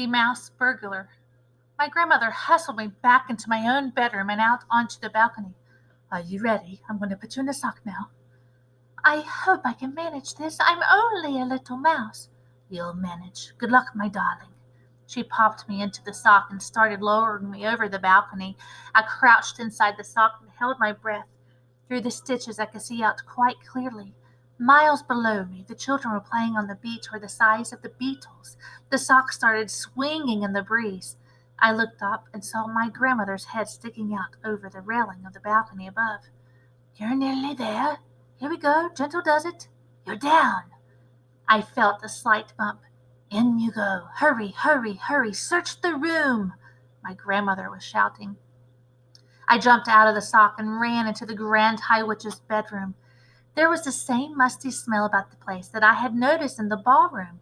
The mouse burglar. My grandmother hustled me back into my own bedroom and out onto the balcony. Are you ready? I'm going to put you in a sock now. I hope I can manage this. I'm only a little mouse. You'll manage. Good luck, my darling. She popped me into the sock and started lowering me over the balcony. I crouched inside the sock and held my breath. Through the stitches I could see out quite clearly. Miles below me, the children were playing on the beach were the size of the beetles. The sock started swinging in the breeze. I looked up and saw my grandmother's head sticking out over the railing of the balcony above. You're nearly there. Here we go. Gentle does it. You're down. I felt a slight bump. In you go. Hurry, hurry, hurry. Search the room. My grandmother was shouting. I jumped out of the sock and ran into the Grand High Witch's bedroom. There was the same musty smell about the place that I had noticed in the ballroom.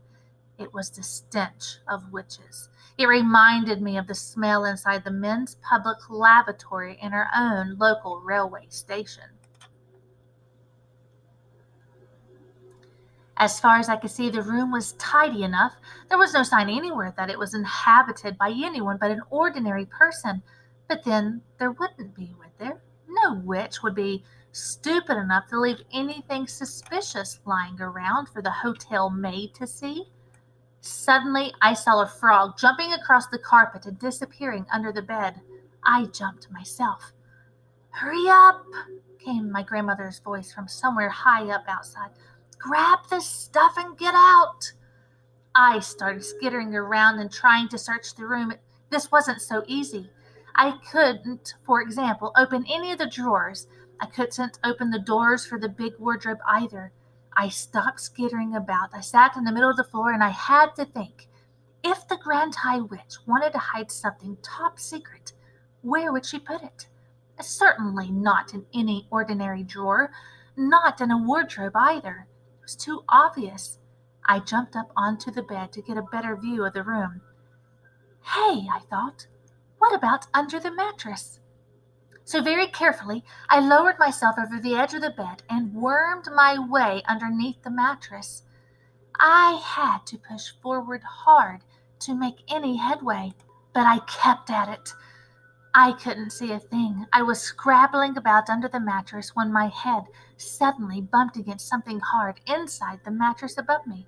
It was the stench of witches. It reminded me of the smell inside the men's public lavatory in our own local railway station. As far as I could see, the room was tidy enough. There was no sign anywhere that it was inhabited by anyone but an ordinary person. But then there wouldn't be, would there? No witch would be stupid enough to leave anything suspicious lying around for the hotel maid to see. Suddenly, I saw a frog jumping across the carpet and disappearing under the bed. I jumped myself. Hurry up, came my grandmother's voice from somewhere high up outside. Grab this stuff and get out. I started skittering around and trying to search the room. This wasn't so easy. I couldn't, for example, open any of the drawers. I couldn't open the doors for the big wardrobe either. I stopped skittering about. I sat in the middle of the floor and I had to think. If the Grand High Witch wanted to hide something top secret, where would she put it? Certainly not in any ordinary drawer, not in a wardrobe either. It was too obvious. I jumped up onto the bed to get a better view of the room. Hey, I thought, what about under the mattress? So very carefully, I lowered myself over the edge of the bed and wormed my way underneath the mattress. I had to push forward hard to make any headway, but I kept at it. I couldn't see a thing. I was scrabbling about under the mattress when my head suddenly bumped against something hard inside the mattress above me.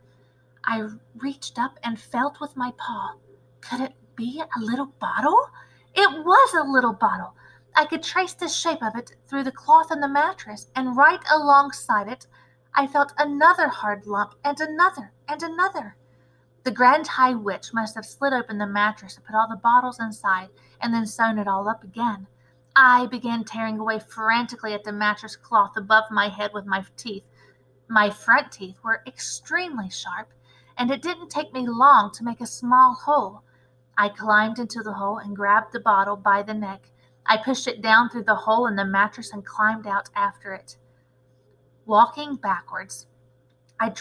I reached up and felt with my paw. Could it be a little bottle? It was a little bottle. I could trace the shape of it through the cloth on the mattress, and right alongside it, I felt another hard lump and another and another. The Grand High Witch must have slid open the mattress and put all the bottles inside and then sewn it all up again. I began tearing away frantically at the mattress cloth above my head with my teeth. My front teeth were extremely sharp, and it didn't take me long to make a small hole. I climbed into the hole and grabbed the bottle by the neck. I pushed it down through the hole in the mattress and climbed out after it. Walking backwards and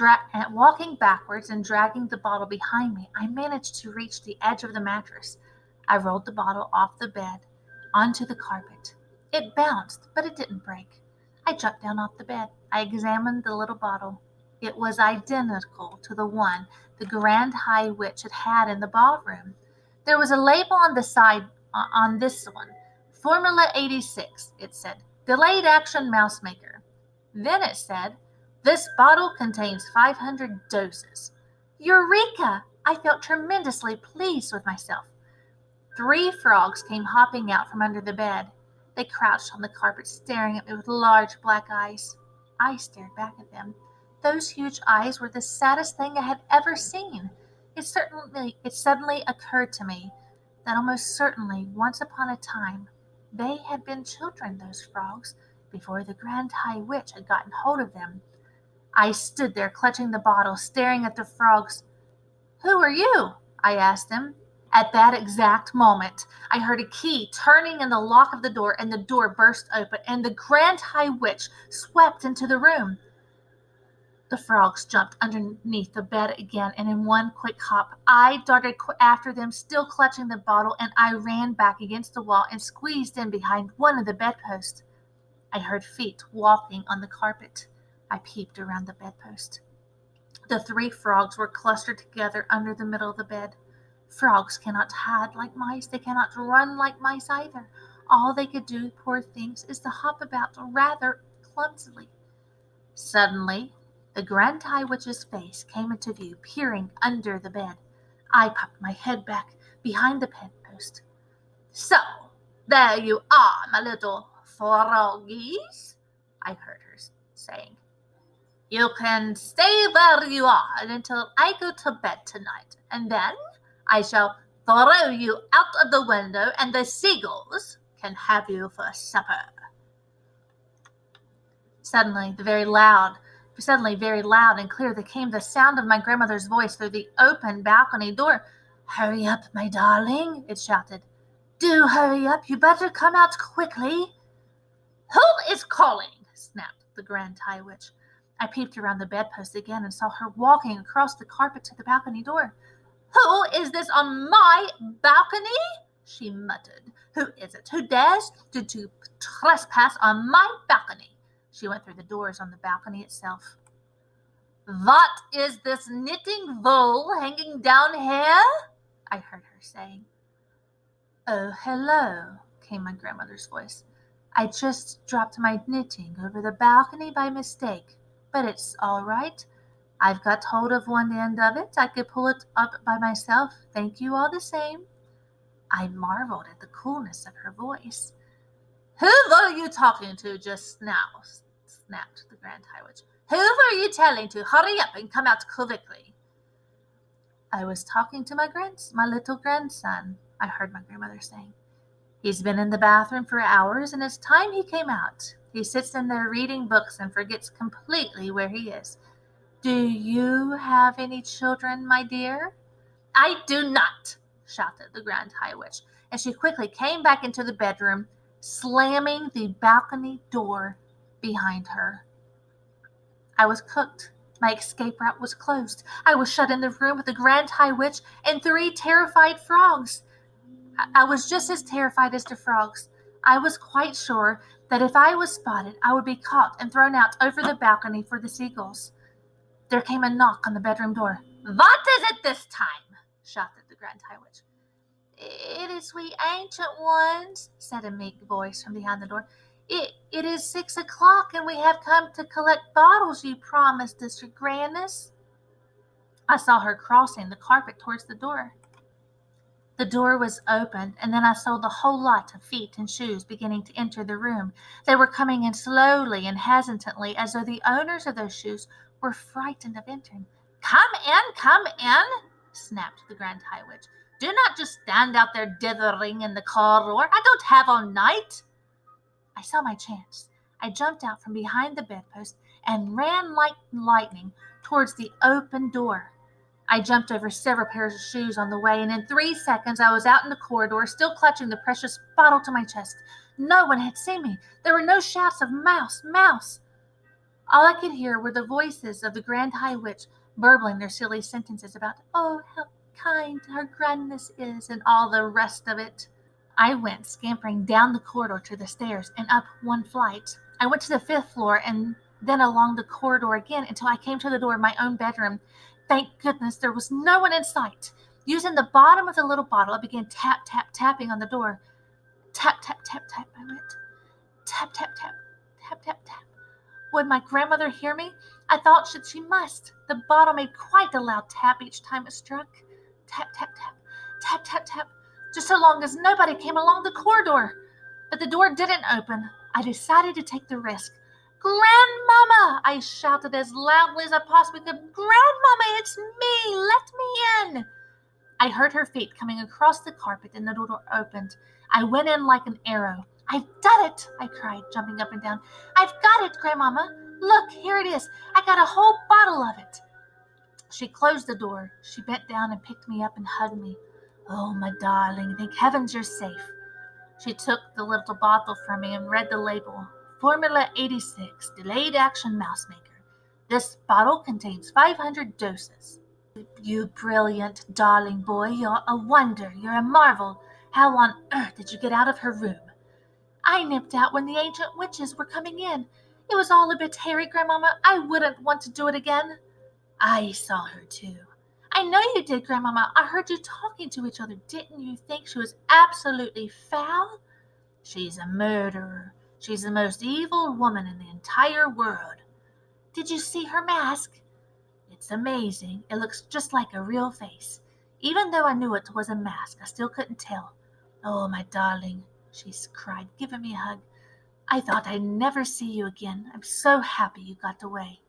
dragging the bottle behind me, I managed to reach the edge of the mattress. I rolled the bottle off the bed onto the carpet. It bounced, but it didn't break. I jumped down off the bed. I examined the little bottle. It was identical to the one the Grand High Witch had had in the ballroom. There was a label on the side on this one. Formula 86, it said. Delayed action mouse maker. Then it said, this bottle contains 500 doses. Eureka! I felt tremendously pleased with myself. 3 frogs came hopping out from under the bed. They crouched on the carpet, staring at me with large black eyes. I stared back at them. Those huge eyes were the saddest thing I had ever seen. It suddenly occurred to me that almost certainly, once upon a time, they had been children, those frogs, before the Grand High Witch had gotten hold of them. I stood there, clutching the bottle, staring at the frogs. Who are you? I asked them. At that exact moment, I heard a key turning in the lock of the door, and the door burst open, and the Grand High Witch swept into the room. The frogs jumped underneath the bed again, and in one quick hop, I darted after them, still clutching the bottle, and I ran back against the wall and squeezed in behind one of the bedposts. I heard feet walking on the carpet. I peeped around the bedpost. The 3 frogs were clustered together under the middle of the bed. Frogs cannot hide like mice. They cannot run like mice either. All they could do, poor things, is to hop about rather clumsily. Suddenly, the Grand High Witch's face came into view, peering under the bed. I popped my head back behind the bedpost. "So, there you are, my little froggies," I heard her saying. "You can stay where you are until I go to bed tonight, and then I shall throw you out of the window, and the seagulls can have you for supper." Suddenly, very loud and clear, there came the sound of my grandmother's voice through the open balcony door. "Hurry up, my darling," it shouted. "Do hurry up. You better come out quickly." "Who is calling?" snapped the Grand High Witch. I peeped around the bedpost again and saw her walking across the carpet to the balcony door. "Who is this on my balcony?" she muttered. "Who is it? Who dares to trespass on my balcony?" She went through the doors on the balcony itself. "What is this knitting wool hanging down here?" I heard her saying. "Oh, hello," came my grandmother's voice. "I just dropped my knitting over the balcony by mistake, but it's all right. I've got hold of one end of it. I could pull it up by myself. Thank you all the same." I marveled at the coolness of her voice. "Who were you talking to just now?" snapped the Grand High Witch. "Who were you telling to hurry up and come out quickly?" "I was talking to my little grandson," I heard my grandmother saying. "He's been in the bathroom for hours, and it's time he came out. He sits in there reading books and forgets completely where he is. Do you have any children, my dear?" "I do not," shouted the Grand High Witch, and she quickly came back into the bedroom, slamming the balcony door behind her. I was cooked. My escape route was closed. I was shut in the room with the Grand High Witch and 3 terrified frogs. I was just as terrified as the frogs. I was quite sure that if I was spotted, I would be caught and thrown out over the balcony for the seagulls. There came a knock on the bedroom door. "What is it this time?" shouted the Grand High Witch. "It is we ancient ones," said a meek voice from behind the door. It is 6 o'clock, and we have come to collect bottles you promised us, your grandness." I saw her crossing the carpet towards the door. The door was open, and then I saw the whole lot of feet and shoes beginning to enter the room. They were coming in slowly and hesitantly, as though the owners of those shoes were frightened of entering. Come in," snapped the Grand High Witch. "Do not just stand out there dithering in the corridor. I don't have all night." I saw my chance. I jumped out from behind the bedpost and ran like lightning towards the open door. I jumped over several pairs of shoes on the way, and in 3 seconds I was out in the corridor, still clutching the precious bottle to my chest. No one had seen me. There were no shouts of "Mouse, mouse." All I could hear were the voices of the Grand High Witch burbling their silly sentences about, "Oh, how kind her grandness is," and all the rest of it. I went scampering down the corridor to the stairs and up 1 flight. I went to the 5th floor and then along the corridor again until I came to the door of my own bedroom. Thank goodness there was no one in sight. Using the bottom of the little bottle, I began tapping on the door. Tap, tap, tap, tap, I went. Tap, tap, tap, tap, tap, tap. Would my grandmother hear me? I thought she must. The bottle made quite a loud tap each time it struck. Tap, tap, tap, tap, tap, tap. Just so long as nobody came along the corridor. But the door didn't open. I decided to take the risk. "Grandmama!" I shouted as loudly as I possibly could. "Grandmama, it's me! Let me in!" I heard her feet coming across the carpet and the door opened. I went in like an arrow. "I've done it!" I cried, jumping up and down. "I've got it, Grandmama! Look, here it is! I got a whole bottle of it!" She closed the door. She bent down and picked me up and hugged me. "Oh, my darling, thank heavens you're safe." She took the little bottle from me and read the label. "Formula 86, Delayed Action Mouse Maker. This bottle contains 500 doses." "You brilliant, darling boy. You're a wonder. You're a marvel. How on earth did you get out of her room?" "I nipped out when the ancient witches were coming in. It was all a bit hairy, Grandmama. I wouldn't want to do it again." "I saw her too. I know you did, Grandmama. I heard you talking to each other. Didn't you think she was absolutely foul? She's a murderer. She's the most evil woman in the entire world. Did you see her mask? It's amazing. It looks just like a real face. Even though I knew it was a mask, I still couldn't tell. Oh, my darling, she cried, giving me a hug. I thought I'd never see you again. I'm so happy you got away.